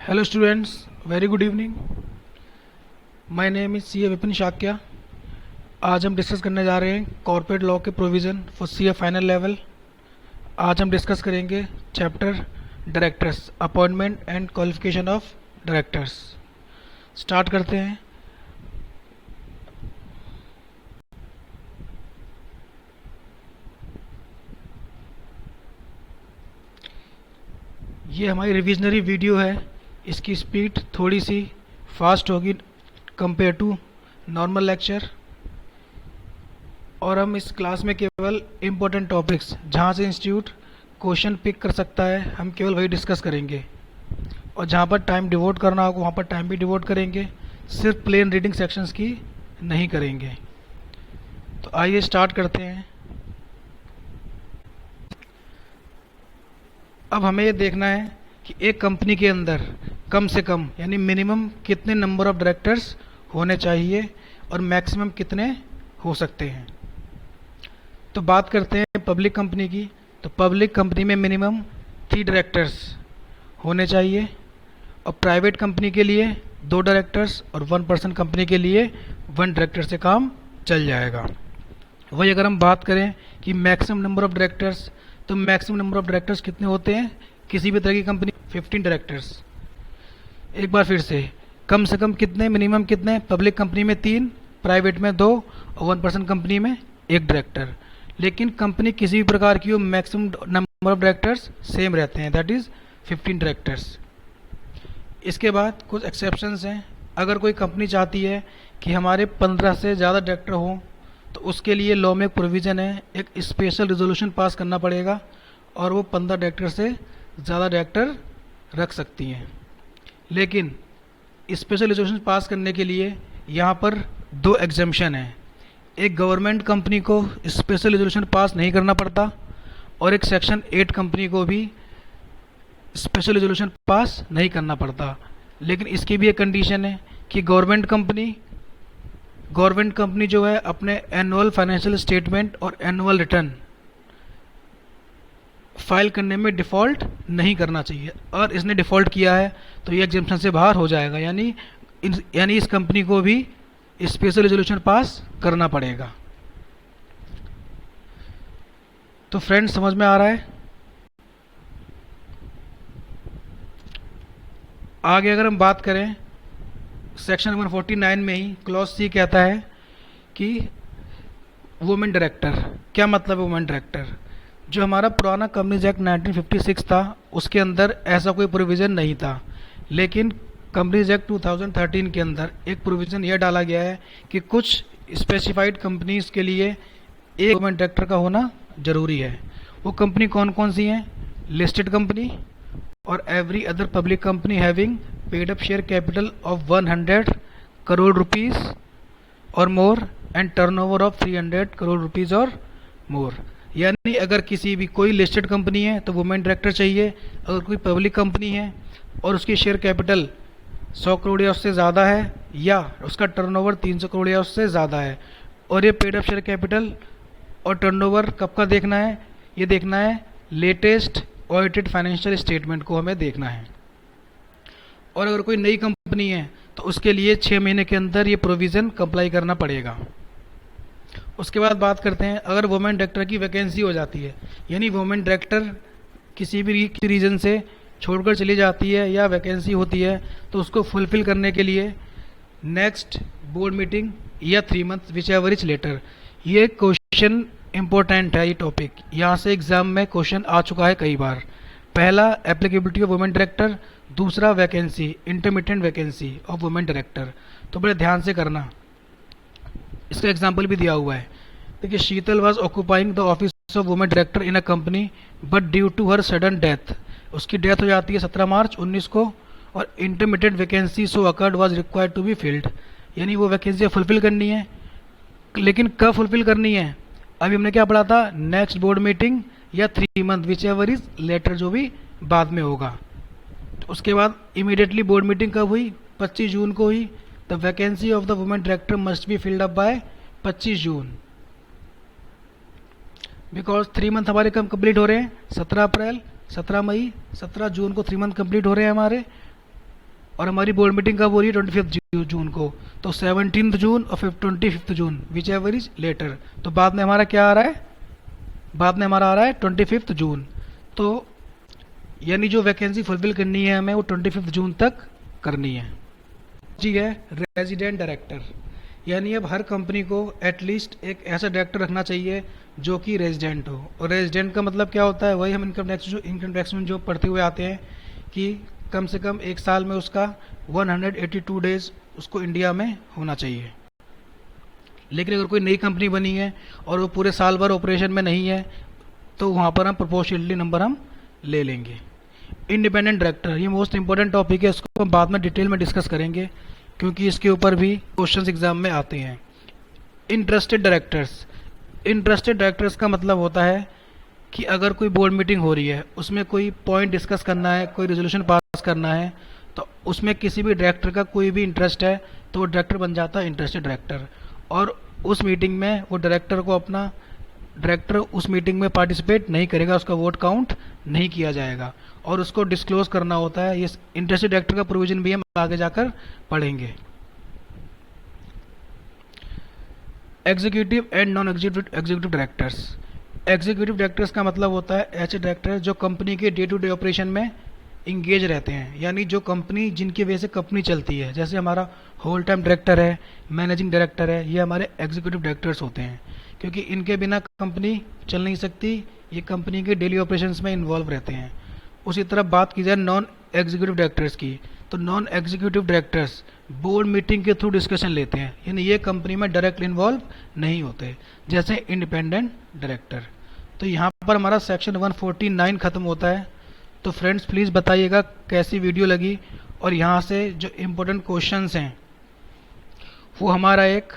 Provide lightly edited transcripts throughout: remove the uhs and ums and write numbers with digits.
Hello students, very good evening. My name is CA Vipin Shakya. आज हम discuss करने जा रहे हैं कॉर्पोरेट लॉ के provision for CA final level. आज हम डिस्कस करेंगे chapter directors, appointment and qualification of directors. Start करते हैं. ये हमारी रिविजनरी वीडियो है. इसकी स्पीड थोड़ी सी फास्ट होगी कंपेयर टू नॉर्मल लेक्चर, और हम इस क्लास में केवल इम्पोर्टेंट टॉपिक्स जहाँ से इंस्टीट्यूट क्वेश्चन पिक कर सकता है हम केवल वही डिस्कस करेंगे, और जहाँ पर टाइम डिवोट करना होगा वहाँ पर टाइम भी डिवोट करेंगे. सिर्फ प्लेन रीडिंग सेक्शंस की नहीं करेंगे. तो आइए स्टार्ट करते हैं. अब हमें ये देखना है कि एक कंपनी के अंदर कम से कम यानी मिनिमम कितने नंबर ऑफ डायरेक्टर्स होने चाहिए और मैक्सिमम कितने हो सकते हैं. तो बात करते हैं पब्लिक कंपनी की. तो पब्लिक कंपनी में मिनिमम 3 डायरेक्टर्स होने चाहिए, और प्राइवेट कंपनी के लिए 2 डायरेक्टर्स, और 1 पर्सन कंपनी के लिए 1 डायरेक्टर से काम चल जाएगा. वही अगर हम बात करें कि मैक्सिमम नंबर ऑफ डायरेक्टर्स, तो मैक्सिमम नंबर ऑफ डायरेक्टर्स कितने होते हैं किसी भी तरह की कंपनी? 15 डायरेक्टर्स. एक बार फिर से कम कितने, मिनिमम कितने? पब्लिक कंपनी में 3, प्राइवेट में 2, और 1 पर्सन कंपनी में 1 डायरेक्टर. लेकिन कंपनी किसी भी प्रकार की हो, maximum number of directors same रहते हैं, दैट इज़ 15 डायरेक्टर्स. इसके बाद कुछ एक्सेप्शंस हैं. अगर कोई कंपनी चाहती है कि हमारे 15 से ज़्यादा डायरेक्टर हों, तो उसके लिए लॉ में एक प्रोविज़न है, एक स्पेशल रिजोल्यूशन पास करना पड़ेगा, और वो 15 डायरेक्टर से ज़्यादा डायरेक्टर रख सकती हैं. लेकिन स्पेशल रिजोल्यूशन पास करने के लिए यहाँ पर 2 एग्जम्पशन हैं. एक गवर्नमेंट कंपनी को स्पेशल रिजोल्यूशन पास नहीं करना पड़ता, और एक सेक्शन 8 कंपनी को भी स्पेशल रिजोल्यूशन पास नहीं करना पड़ता. लेकिन इसकी भी एक कंडीशन है कि गवर्नमेंट कंपनी जो है अपने एनुअल फाइनेंशियल स्टेटमेंट और एनुअल रिटर्न फाइल करने में डिफ़ॉल्ट नहीं करना चाहिए, और इसने डिफ़ॉल्ट किया है तो ये एग्जेम्पशन से बाहर हो जाएगा. यानी इस कंपनी को भी स्पेशल रिजोल्यूशन पास करना पड़ेगा. तो फ्रेंड्स, समझ में आ रहा है? आगे अगर हम बात करें, सेक्शन 149 में ही क्लॉज सी कहता है कि वुमेन डायरेक्टर. क्या मतलब है वुमेन डायरेक्टर? जो हमारा पुराना कंपनीज एक्ट 1956 था उसके अंदर ऐसा कोई प्रोविज़न नहीं था, लेकिन कंपनीज एक्ट 2013 के अंदर एक प्रोविज़न यह डाला गया है कि कुछ स्पेसिफाइड कंपनीज के लिए एक वुमेन डायरेक्टर का होना ज़रूरी है. वो कंपनी कौन कौन सी हैं? लिस्टेड कंपनी और every other public company having paid up share capital of 100 crore rupees or more and turnover of 300 crore rupees or more. यानी अगर किसी भी कोई लिस्टेड कंपनी है तो वुमेन डायरेक्टर चाहिए. अगर कोई पब्लिक कंपनी है और उसकी शेयर कैपिटल 100 करोड़ या उससे ज़्यादा है, या उसका टर्नओवर 300 करोड़ या उससे ज़्यादा है, और ये पेड अप शेयर कैपिटल और टर्नओवर कब का देखना है? ये देखना है लेटेस्ट ऑडिटेड फाइनेंशियल स्टेटमेंट को हमें देखना है. और अगर कोई नई कंपनी है तो उसके लिए 6 महीने के अंदर ये प्रोविज़न कंप्लाई करना पड़ेगा. उसके बाद बात करते हैं, अगर वुमेन डायरेक्टर की वैकेंसी हो जाती है, यानी वुमेन डायरेक्टर किसी भी रीज़न से छोड़कर चली जाती है या वैकेंसी होती है, तो उसको फुलफ़िल करने के लिए नेक्स्ट बोर्ड मीटिंग या 3 month whichever is later. ये क्वेश्चन इंपॉर्टेंट है. ये टॉपिक यहाँ से एग्जाम में क्वेश्चन आ चुका है कई बार. पहला, एप्लीकेबिलिटी ऑफ वुमेन डायरेक्टर. दूसरा, vacancy, intermittent vacancy of women director. तो बड़े ध्यान से करना. इसका एग्जाम्पल भी दिया हुआ है. देखिए, Sheetal was occupying the office of women director in a company but due to her sudden death. उसकी डेथ हो जाती है 17 मार्च 19 को, और intermediate vacancy so occurred was required to be filled. यानी वो वैकेंसी फुलफिल करनी है, लेकिन कब फुलफिल करनी है? अभी हमने क्या पढ़ा था? नेक्स्ट बोर्ड मीटिंग या 3 month whichever is later, जो भी बाद में होगा. तो उसके बाद इमीडिएटली बोर्ड मीटिंग कब हुई? 25 जून को हुई. The vacancy of the women director must be filled up by 25 June, because 3 month हमारे कब कंप्लीट हो रहे हैं? 17 अप्रैल, 17 मई, 17 जून को 3 मंथ कंप्लीट हो रहे हैं हमारे. और हमारी बोर्ड मीटिंग कब हो रही है 25 जून को, तो 17 जून और फिर 25 जून विच एवर इज लेटर। तो बाद में हमारा क्या आ रहा है, बाद में हमारा आ रहा है 25 जून। तो यानी जो वैकेंसी फुलफिल करनी है हमें वो 25 जून तक करनी है। जी है रेजिडेंट डायरेक्टर, यानी अब हर कंपनी को एटलीस्ट एक ऐसा डायरेक्टर रखना चाहिए जो कि रेजिडेंट हो। और रेजिडेंट का मतलब क्या होता है, वही हम इनकम टैक्स में जो पढ़ते हुए आते हैं कि कम से कम एक साल में उसका 182 डेज उसको इंडिया में होना चाहिए। लेकिन अगर कोई नई कंपनी बनी है और वो पूरे साल भर ऑपरेशन में नहीं है तो वहाँ पर हम प्रोपोर्शनली नंबर हम ले लेंगे। इंडिपेंडेंट डायरेक्टर, ये मोस्ट इंपॉर्टेंट टॉपिक है, इसको हम बाद में डिटेल में डिस्कस करेंगे क्योंकि इसके ऊपर भी क्वेश्चंस एग्जाम में आते हैं। इंटरेस्टेड डायरेक्टर्स, इंटरेस्टेड डायरेक्टर्स का मतलब होता है कि अगर कोई बोर्ड मीटिंग हो रही है उसमें कोई पॉइंट डिस्कस करना है, कोई रेजोल्यूशन पास करना है, तो उसमें किसी भी डायरेक्टर का कोई भी इंटरेस्ट है तो वो डायरेक्टर बन जाता है इंटरेस्टेड डायरेक्टर। और उस मीटिंग में वो डायरेक्टर को अपना डायरेक्टर उस मीटिंग में पार्टिसिपेट नहीं करेगा, उसका वोट काउंट नहीं किया जाएगा और उसको डिस्क्लोज करना होता है। ये इंटरेस्टेड डायरेक्टर का प्रोविजन भी हम आगे जाकर पढ़ेंगे। Executive and non executive directors, executive directors का मतलब होता है ऐसे डायरेक्टर जो कंपनी के डे टू डे ऑपरेशन में इंगेज रहते हैं, यानी जो कंपनी जिनकी वजह से कंपनी चलती है। जैसे हमारा होल टाइम डायरेक्टर है, मैनेजिंग डायरेक्टर है, ये हमारे एग्जीक्यूटिव डायरेक्टर्स होते हैं क्योंकि इनके बिना कंपनी चल नहीं सकती, ये कंपनी के डेली ऑपरेशंस में इन्वॉल्व रहते हैं। उसी तरह बात की जाए नॉन एग्जीक्यूटिव डायरेक्टर्स की, तो non executive directors board meeting के थ्रू डिस्कशन लेते हैं, यानी ये कंपनी में डायरेक्ट इन्वॉल्व नहीं होते, जैसे इंडिपेंडेंट डायरेक्टर। तो यहाँ पर हमारा सेक्शन 149 खत्म होता है। तो फ्रेंड्स प्लीज़ बताइएगा कैसी वीडियो लगी, और यहाँ से जो इम्पोर्टेंट क्वेश्चंस हैं वो हमारा एक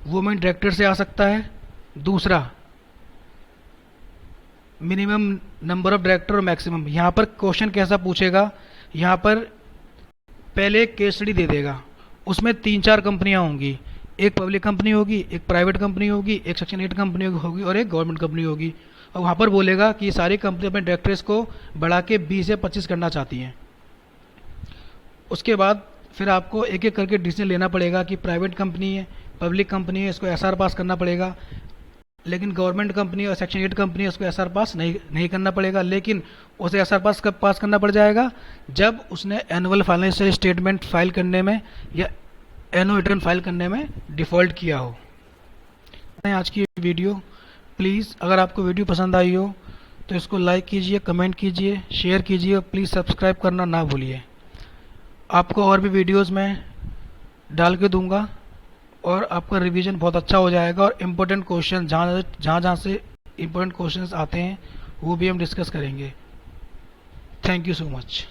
वुमेन डायरेक्टर से आ सकता है, दूसरा मिनिमम नंबर ऑफ डायरेक्टर और मैक्सिमम। यहाँ पर क्वेश्चन कैसा पूछेगा, यहाँ पर पहले एक केस स्टडी दे देगा, उसमें 3-4 कंपनियाँ होंगी, एक पब्लिक कंपनी होगी, एक प्राइवेट कंपनी होगी, एक सेक्शन 8 कंपनी होगी और एक गवर्नमेंट कंपनी होगी। और वहाँ पर बोलेगा कि ये सारी कंपनी अपने डायरेक्टर्स को बढ़ा के 20 या 25 करना चाहती हैं। उसके बाद फिर आपको एक एक करके डिसीजन लेना पड़ेगा कि प्राइवेट कंपनी है, पब्लिक कंपनी है, इसको एसआर पास करना पड़ेगा, लेकिन गवर्नमेंट कंपनी और सेक्शन 8 कंपनी है उसको एसआर पास नहीं करना पड़ेगा। लेकिन उसे एसआर पास कब पास करना पड़ जाएगा, जब उसने एनुअल फाइनेंशियल स्टेटमेंट फाइल करने में या एनुअल रिटर्न फाइल करने में डिफ़ॉल्ट किया हो। आज की वीडियो, प्लीज़ अगर आपको वीडियो पसंद आई हो तो इसको लाइक कीजिए, कमेंट कीजिए, शेयर कीजिए और प्लीज़ सब्सक्राइब करना ना भूलिए। आपको और भी वीडियोस मैं डाल के दूंगा और आपका रिवीजन बहुत अच्छा हो जाएगा और इम्पोर्टेंट क्वेश्चन जहाँ से इम्पोर्टेंट क्वेश्चंस आते हैं वो भी हम डिस्कस करेंगे। Thank you so much.